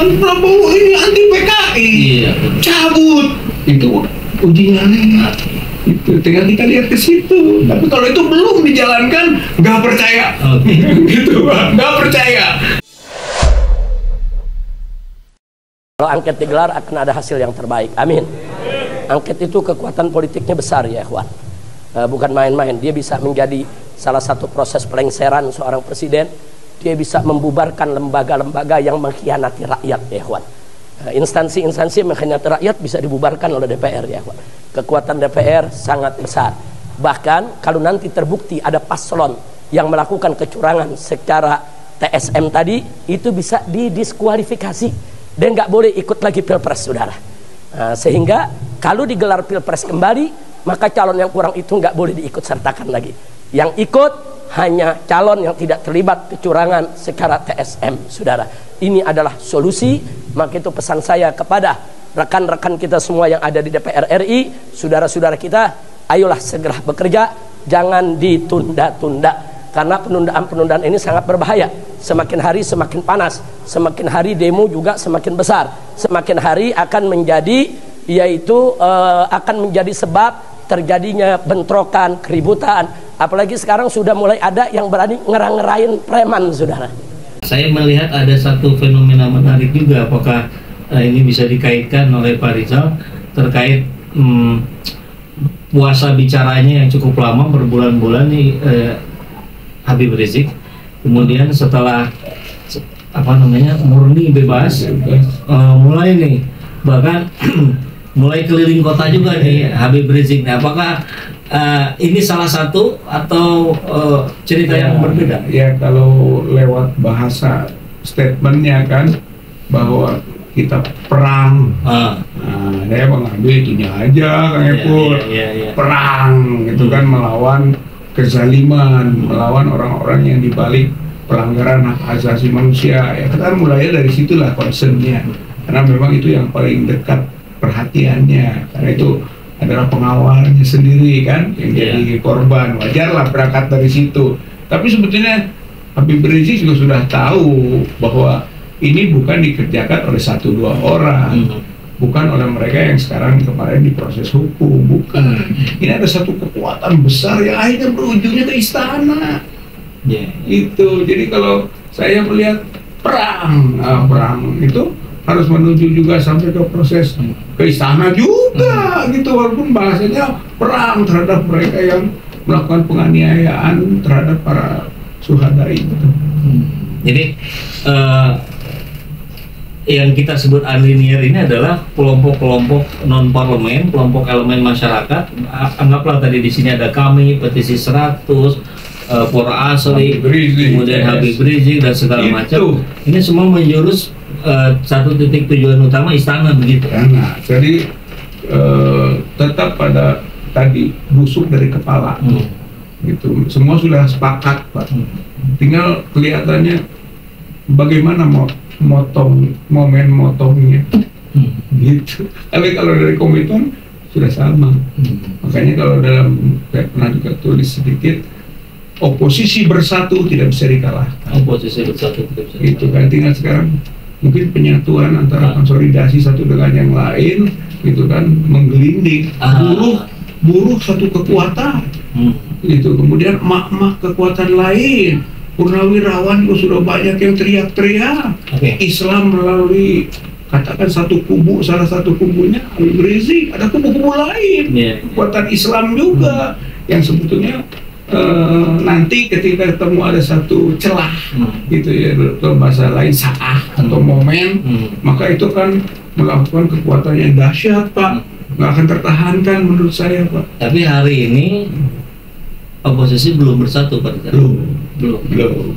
kan Prabowo ini anti PKI, Iya. cabut itu uji nyali. Itu tinggal kita lihat ke situ. Tapi kalau itu belum dijalankan, nggak percaya. Oke. Gitu Pak, nggak percaya. Kalau angket digelar akan ada hasil yang terbaik. Amin. Angket itu kekuatan politiknya besar ya, ikhwan. Bukan main-main. Dia bisa menjadi salah satu proses pelengseran seorang presiden. Dia bisa membubarkan lembaga-lembaga yang mengkhianati rakyat ya, ikhwan. Instansi-instansi yang mengkhianati rakyat bisa dibubarkan oleh DPR ya, ikhwan. Kekuatan DPR sangat besar. Bahkan kalau nanti terbukti ada paslon yang melakukan kecurangan secara TSM tadi, itu bisa didiskualifikasi dan nggak boleh ikut lagi pilpres, saudara. Sehingga kalau digelar pilpres kembali, maka calon yang kurang itu nggak boleh diikut sertakan lagi. Yang ikut hanya calon yang tidak terlibat kecurangan secara TSM, saudara. Ini adalah solusi. Maka itu pesan saya kepada rekan-rekan kita semua yang ada di DPR RI, saudara-saudara kita, ayolah segera bekerja, jangan ditunda-tunda. Karena penundaan-penundaan ini sangat berbahaya. Semakin hari semakin panas, semakin hari demo juga semakin besar, semakin hari akan menjadi akan menjadi sebab terjadinya bentrokan, keributan. Apalagi sekarang sudah mulai ada yang berani ngerang-ngerain preman, saudara. Saya melihat ada satu fenomena menarik juga. Apakah ini bisa dikaitkan oleh Pak Rizal terkait puasa bicaranya yang cukup lama, berbulan-bulan nih, Habib Rizik. Kemudian setelah murni bebas, mulai nih bahkan mulai keliling kota juga nih Habib Rizik. Nah, apakah ini salah satu atau cerita yang berbeda? Ya, kalau lewat bahasa statementnya kan bahwa kita perang. Saya mengambil itunya aja, Kang Epul. Perang gitu kan, melawan kezaliman, melawan orang-orang yang dibalik pelanggaran hak asasi manusia. Ya kan mulainya dari situlah concernnya, karena memang itu yang paling dekat perhatiannya, karena itu adalah pengawalnya sendiri kan yang jadi korban. Wajarlah berangkat dari situ. Tapi sebetulnya Habib Rizik juga sudah tahu bahwa ini bukan dikerjakan oleh 1-2 orang, bukan oleh mereka yang sekarang kemarin diproses hukum, bukan. Ini ada satu kekuatan besar yang akhirnya berujungnya ke istana. Itu. Jadi kalau saya melihat perang itu harus menuju juga sampai ke proses ke istana juga gitu, walaupun bahasanya perang terhadap mereka yang melakukan penganiayaan terhadap para syuhada itu. Jadi yang kita sebut unlinear ini adalah kelompok-kelompok non parlemen, kelompok elemen masyarakat. Anggaplah tadi di sini ada kami, petisi 100, Pora Asli, kemudian Habib Rizik dan segala macam. Ini semua menjurus satu titik tujuan utama istana, begitu. Nah, jadi tetap pada tadi busuk dari kepala. Gitu. Semua sudah sepakat, Pak. Tinggal kelihatannya bagaimana motongnya gitu. Tapi kalau dari komitmen sudah sama. Makanya kalau saya pernah juga tulis sedikit, oposisi bersatu tidak bisa dikalahkan. Oposisi bersatu tidak bisa itu kan, tinggal sekarang mungkin penyatuan antara konsolidasi satu dengan yang lain gitu kan, menggelinding buruh satu kekuatan gitu, kemudian emak-emak kekuatan lain, purnawirawan juga sudah banyak yang teriak-teriak. Islam melalui katakan satu kubu, salah satu kubunya Habib Rizik, ada kubu-kubu lain kekuatan Islam juga yang sebetulnya nanti ketika ketemu ada satu celah gitu ya, kalau bahasa lain saah atau momen, maka itu kan melakukan kekuatan yang dahsyat, Pak. Nggak akan tertahankan menurut saya, Pak. Tapi hari ini oposisi belum bersatu, Pak. Belum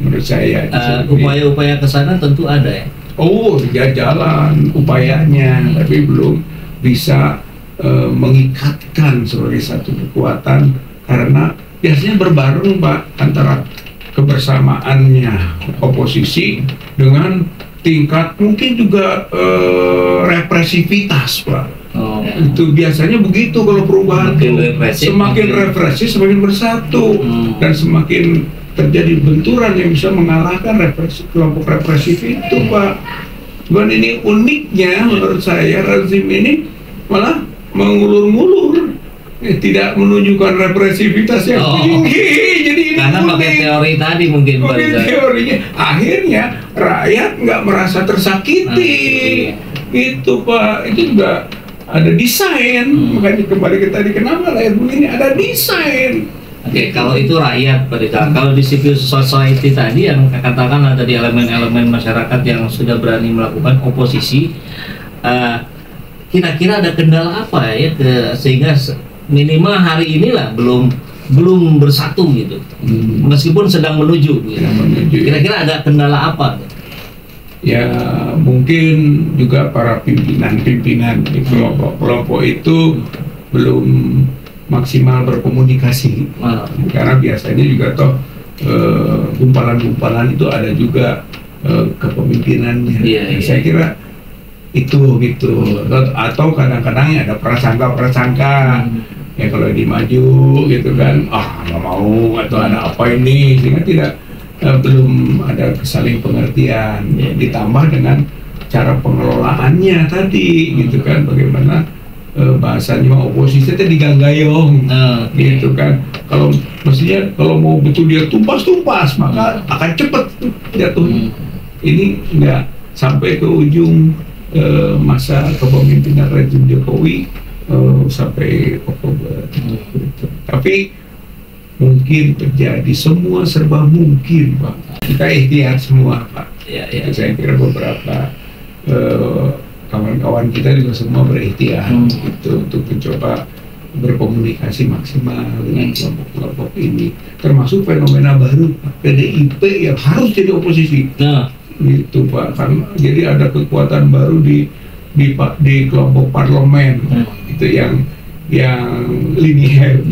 menurut saya. Upaya-upaya ke sana tentu ada ya. Ya jalan upayanya, tapi belum bisa mengikatkan sebagai satu kekuatan, karena biasanya berbareng, Pak, antara kebersamaannya oposisi dengan tingkat mungkin juga represivitas, Pak. Itu biasanya begitu kalau perubahan semakin represif semakin bersatu, dan semakin terjadi benturan yang bisa mengalahkan kelompok represif itu, Pak. Cuman ini uniknya menurut saya rezim ini malah mengulur-ngulur, tidak menunjukkan represivitas yang tinggi. Jadi ini karena pakai teori tadi mungkin teorinya akhirnya rakyat nggak merasa tersakiti. Itu Pak, itu juga ada desain. Makanya kembali ke tadi, kenapa rakyat begini, ada desain. Oke, kalau itu rakyat, Pak Rizal. Kalau di civil society tadi yang katakan ada di elemen-elemen masyarakat yang sudah berani melakukan oposisi, kira-kira ada kendala apa ya sehingga minimal hari inilah belum bersatu gitu, meskipun sedang menuju. Gitu. Kira-kira ada kendala apa? Ya mungkin juga para pimpinan di kelompok-kelompok itu belum maksimal berkomunikasi, karena biasanya juga toh gumpalan-gumpalan itu ada juga kepemimpinannya. Saya kira itu gitu, atau kadang-kadang ada prasangka ya kalau dimaju gitu kan, nggak mau atau ada apa ini, sehingga tidak belum ada saling pengertian. Ditambah dengan cara pengelolaannya tadi gitu kan, bagaimana bahasanya oposisi itu diganggayong, gitu kan. Kalau mestinya kalau mau betul dia tumpas maka akan cepat jatuh. Ini enggak sampai ke ujung masa kepemimpinan rezim Jokowi sampai Oktober. Tapi mungkin terjadi, semua serba mungkin Pak. Kita ikhtiar semua Pak. Saya kira beberapa kawan-kawan kita juga semua berikhtiar gitu, untuk mencoba berkomunikasi maksimal dengan kelompok-kelompok ini, termasuk fenomena baru PDIP yang harus jadi oposisi. Gitu Pak, karena jadi ada kekuatan baru di kelompok parlemen itu yang linier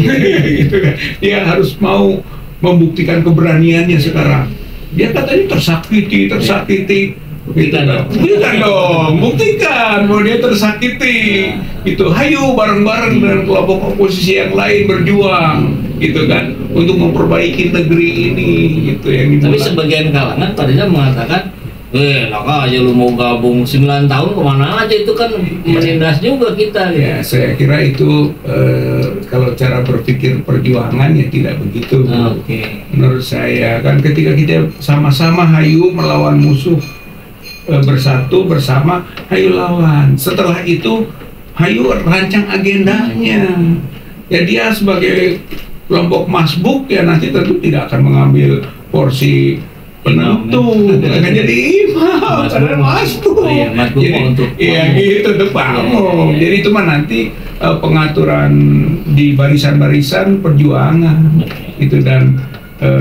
gitu kan. Dia harus mau membuktikan keberaniannya sekarang. Dia katanya tersakiti. Buktikan dong, buktikan bahwa dia tersakiti. Itu hayu bareng-bareng dengan kelompok oposisi yang lain berjuang, gitu kan, untuk memperbaiki negeri ini, gitu yang dimulai. Tapi sebagian kalangan tadinya mengatakan, lah aja lu mau gabung 9 tahun kemana aja, itu kan menindas juga kita. Gitu. Ya, saya kira itu kalau cara berpikir perjuangan ya tidak begitu. Menurut saya kan ketika kita sama-sama hayu melawan musuh, bersatu bersama, hayu lawan. Setelah itu hayu rancang agendanya. Ya dia sebagai kelompok masbuk ya nanti tentu tidak akan mengambil porsi penentu, akan jadi imam karena masbuk. Jadi itu paham. Jadi itu mah nanti pengaturan di barisan-barisan perjuangan itu, dan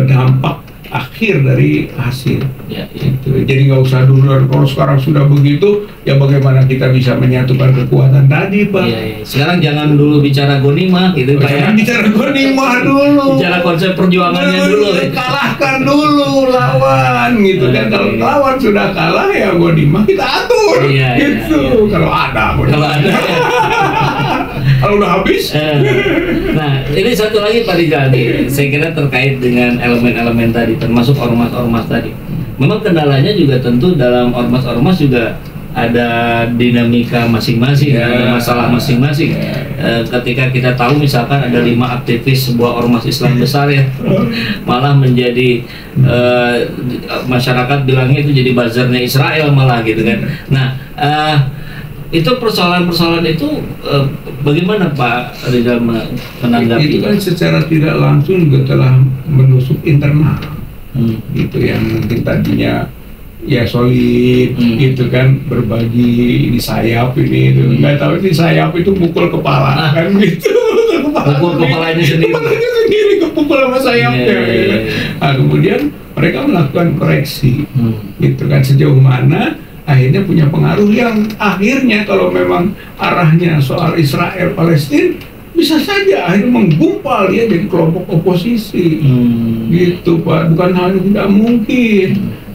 dampak akhir dari hasil. Gitu. Jadi nggak usah dulu, kalau sekarang sudah begitu, ya bagaimana kita bisa menyatukan kekuatan tadi Pak. Sekarang jangan dulu bicara gonimah gitu, jangan bicara gonimah dulu, bicara konsep perjuangannya dulu. Kalahkan dulu lawan gitu kan. Kalau lawan sudah kalah ya gonimah kita atur gitu. Kalau ada kalau udah habis. Nah, ini satu lagi Pak Rizal nih, saya kira terkait dengan elemen-elemen tadi, termasuk ormas-ormas tadi. Memang kendalanya juga tentu dalam ormas-ormas juga ada dinamika masing-masing, ada masalah masing-masing. Ketika kita tahu misalkan ada 5 aktivis sebuah ormas Islam besar ya, malah menjadi masyarakat bilangnya itu jadi bazarnya Israel malah gitu kan. Nah, itu persoalan-persoalan itu bagaimana Pak Rizal menanggapi? Itu kan secara tidak langsung juga telah menusuk internal, gitu, yang mungkin tadinya ya solid, gitu kan, berbagi di sayap ini itu, nggak tahu di sayap itu pukul kepala kan gitu, pukul kepalanya sendiri, kepukul sama sayapnya. Nah, kemudian mereka melakukan koreksi, gitu kan, sejauh mana akhirnya punya pengaruh yang akhirnya kalau memang arahnya soal Israel Palestina bisa saja akhirnya menggumpal dia jadi kelompok oposisi, gitu Pak. Bukan hal yang tidak mungkin,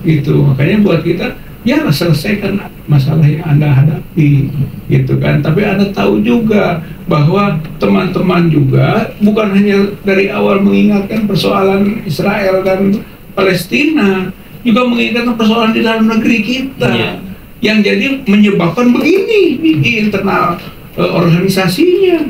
gitu. Makanya buat kita ya selesaikan masalah yang Anda hadapi, gitu kan. Tapi Anda tahu juga bahwa teman-teman juga bukan hanya dari awal mengingatkan persoalan Israel dan Palestina, juga mengingatkan persoalan di dalam negeri kita. yang jadi menyebabkan begini di internal organisasinya.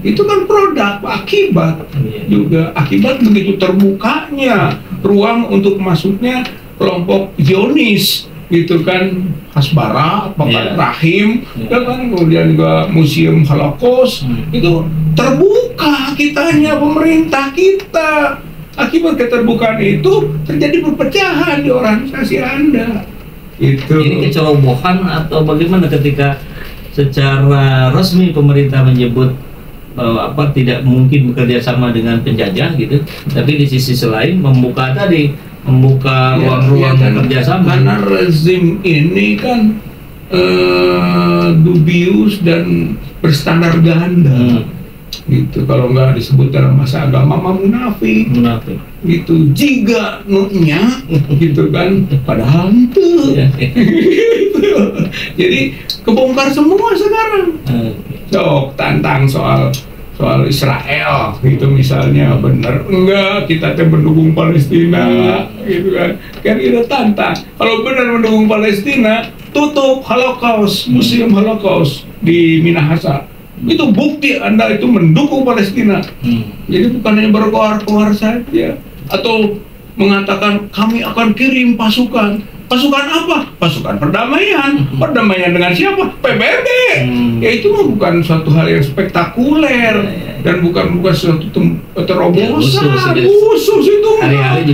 Itu kan produk, akibat juga, akibat begitu terbukanya ruang untuk masuknya kelompok Zionis gitu kan, Hasbara, apakah Rahim, dan kan kemudian juga Museum Holocaust, itu terbuka kitanya, pemerintah kita. Akibat keterbukaan itu terjadi perpecahan di organisasi Anda. Itu. Ini kecerobohan atau bagaimana ketika secara resmi pemerintah menyebut tidak mungkin bekerja sama dengan penjajah gitu, tapi di sisi lain membuka ruang-ruang kerjasama. Karena rezim ini kan dubius dan berstandar ganda. Gitu, kalau nggak disebut dalam bahasa agama munafik. Gitu, jika nunya gitu kan, padahal itu. Gitu. Jadi kebongkar semua sekarang. Sok tantang soal Israel gitu misalnya, benar enggak kita mendukung Palestina gitu kan kita tantang. Kalau benar mendukung Palestina, tutup Holocaust, Museum Holocaust di Minahasa. Itu bukti Anda itu mendukung Palestina. Jadi bukan hanya berkoar-koar saja atau mengatakan kami akan kirim pasukan. Pasukan apa? Pasukan perdamaian. Perdamaian dengan siapa? PBB. Ya itu bukan suatu hal yang spektakuler dan bukan suatu terobosan. Khusus itu hari-hari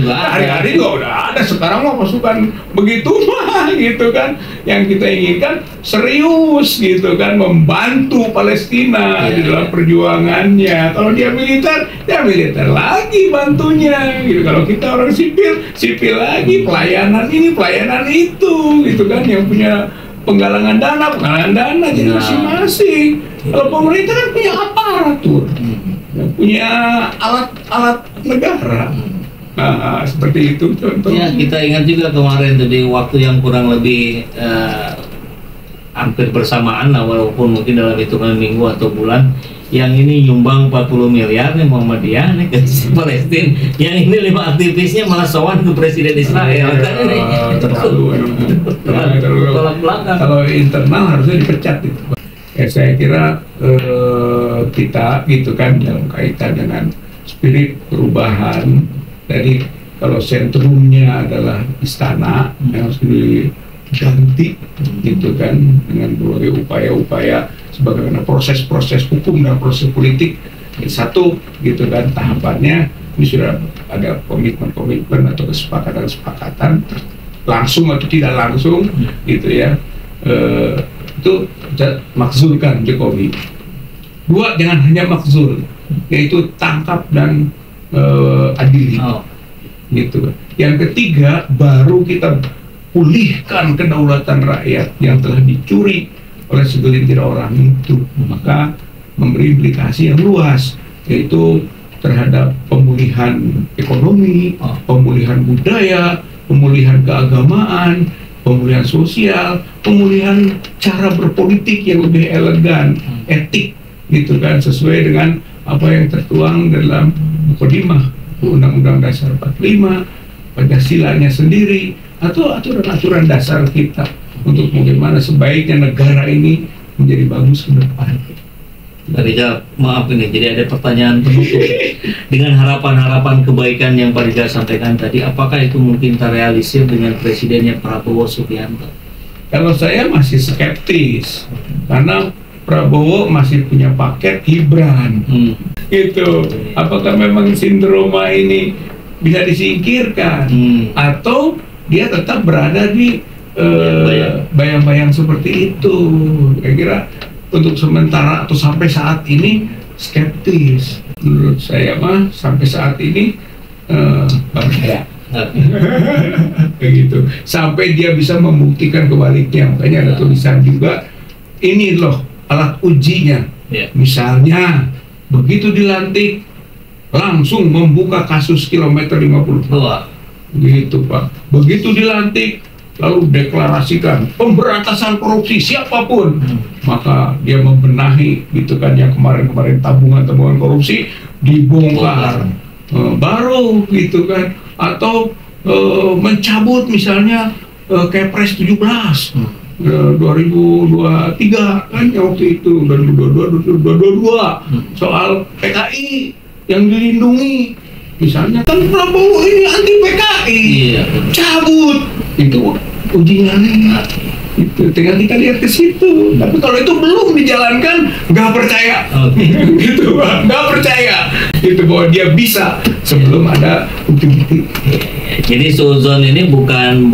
juga udah ada. Sekarang mah pasukan begitu mah gitu kan. Yang kita inginkan serius gitu kan, membantu Palestina di dalam perjuangannya. Kalau dia militer lagi bantunya gitu. Kalau kita orang sipil lagi, pelayanan ini, pelayanan itu gitu kan, yang punya penggalangan dana jadi masing-masing. Kalau pemerintah kan punya aparatur, punya alat negara. Nah, seperti itu contohnya. Ya, kita ingat juga kemarin tuh di waktu yang kurang lebih hampir bersamaan lah, walaupun mungkin dalam hitungan minggu atau bulan, yang ini nyumbang 40 miliar nih Muhammadiyah nih ke Palestina, yang ini 5 aktivisnya malah sowan ke Presiden Israel. Terlalu tolak belakang. Kalau internal harusnya dipecat itu. Ya, saya kira kita gitu kan dalam kaitan dengan spirit perubahan. Jadi kalau sentrumnya adalah istana yang harus diganti gitu kan, dengan berbagai upaya-upaya sebagaimana proses-proses hukum dan proses politik. Satu gitu kan tahapannya, ini sudah ada komitmen atau kesepakatan langsung atau tidak langsung gitu ya, itu makzulkan Jokowi. 2, jangan hanya makzul, yaitu tangkap dan adili gitu. Yang ketiga, baru kita pulihkan kedaulatan rakyat yang telah dicuri oleh segelintir orang itu. Maka memberi implikasi yang luas, yaitu terhadap pemulihan ekonomi, pemulihan budaya, pemulihan keagamaan, pemulihan sosial, pemulihan cara berpolitik yang lebih elegan, etik gitu kan, sesuai dengan apa yang tertuang dalam Mukadimah Undang-Undang Dasar 45, Pancasilanya sendiri, atau aturan-aturan dasar kita untuk bagaimana sebaiknya negara ini menjadi bagus ke depan. Rijal, maaf ini, jadi ada pertanyaan penutup. Dengan harapan-harapan kebaikan yang Pak Rijal sampaikan tadi, apakah itu mungkin terrealisir dengan presidennya Prabowo Subianto? Kalau saya masih skeptis, karena Prabowo masih punya paket Gibran. Gitu. Apakah memang sindroma ini bisa disingkirkan, atau dia tetap berada di bayang-bayang seperti itu? Saya kira untuk sementara atau sampai saat ini skeptis. Menurut saya mah sampai saat ini berbeda. Begitu. Sampai dia bisa membuktikan kebaliknya. Makanya ada tulisan juga, ini loh alat ujinya. Misalnya begitu dilantik langsung membuka kasus kilometer 50. Gitu Pak. Begitu dilantik lalu deklarasikan pemberantasan korupsi siapapun, maka dia membenahi gitu kan, yang kemarin-kemarin tabungan korupsi dibongkar, baru gitu kan, atau mencabut misalnya Kepres 17 2023 kan ya waktu itu 2022 soal PKI yang dilindungi. Misalnya kan Prabowo ini anti PKI, cabut itu uji nyali. Itu tinggal kita lihat ke situ. Tapi kalau itu belum dijalankan, nggak percaya. Gitu, nggak percaya. Itu bahwa dia bisa sebelum ada bukti-bukti. Jadi suzon ini bukan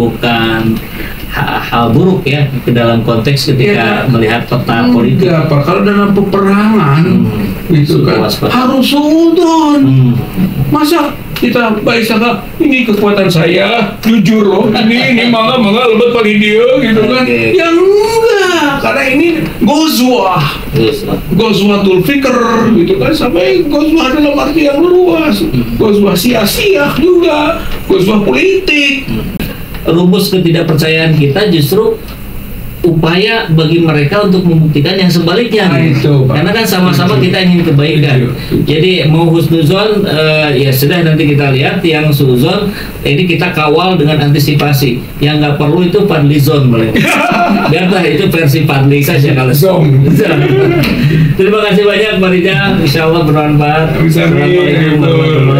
hal buruk ya ke dalam konteks ketika melihat peta politik. Enggak, Pak. Kalau dalam peperangan itu kan harus suzon. Masa kita baik sangka ini kekuatan saya, jujur loh, ini mangga lebat paling dia gitu kan. Ya enggak, karena ini Ghazwatul Fikr gitu kan, sampai Ghazwah dalam arti yang luas, Ghazwah sia-sia juga, Ghazwah politik. Rumus ketidakpercayaan kita justru upaya bagi mereka untuk membuktikan yang sebaliknya. Itu, Pak. Karena kan sama-sama kita ingin kebaikan. Jadi mau husnuzon ya sudah, nanti kita lihat. Yang suzon ini kita kawal dengan antisipasi. Yang nggak perlu itu fadlizon boleh. Biarlah itu versi fadli saja kalau zon. Terima kasih banyak Pak Rijal. Insya Allah bermanfaat. Assalamualaikum warahmatullahi wabarakatuh.